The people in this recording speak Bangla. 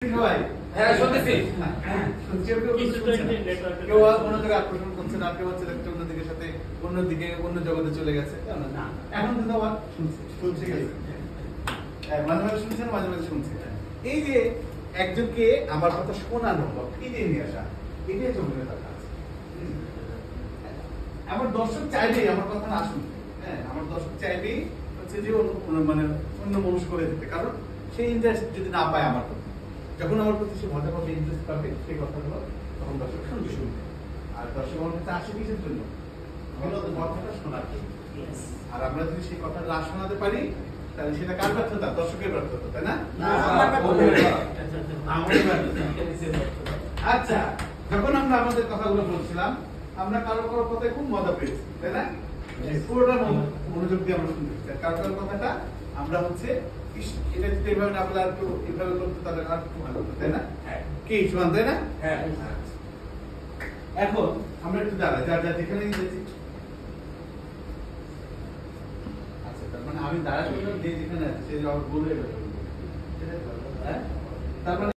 কেউ কোনো জায়গায় আকর্ষণ করছে না, কেউ হচ্ছে অন্যদিকে সাথে অন্য জগতে চলে গেছে। এখন কিন্তু আবার শুনছে মাঝে মাঝে শুনছেন, মাঝে মাঝে শুনছে। এই যে একজনকে আমার কথা শোনানো বা ফিরিয়ে নিয়ে আসা, এটাই জমিদার কাজ। আমার দর্শক চাইবেই আমার কথা না শুনতে, হ্যাঁ, আমার দর্শক চাইবেই হচ্ছে যে মানে অন্য মানুষ করে দিতে, কারণ সেই ইন্টারেস্ট যদি না পায় আমার কথা, যখন আমার প্রতি সে মজা পাবে, ইন্টারেস্ট পাবে সেই কথাগুলো, তখন দর্শক শুনবে। আর দর্শক আমার কাছে আসে কিসের জন্য? কথাটা শোনার জন্য। আর আমরা যদি সেই কথাটা না শোনাতে পারি, তাহলে সেটা কার ব্যর্থতা? দর্শকের ব্যর্থতা, তাই না? আচ্ছা, যখন আমরা আমাদের কথাগুলো বলছিলাম, আমরা কারো কারো কথায় খুব মজা পেয়েছি, তাই না? পুরোটা মনোযোগ দিয়ে আমরা শুনতে চাই। কারো কারো কথাটা আমরা হচ্ছে এটা যদি এভাবে না বলে আর একটু এভাবে করতে, তাহলে আর একটু ভালো হতো, তাই না? কি সমান, তাই না? এখন আমরা একটু দাঁড়াই, যার যার যেখানে গেছি। আচ্ছা, তার মানে আমি দাঁড়াই বললাম, যে যেখানে আছে সে আমার বলে তারপরে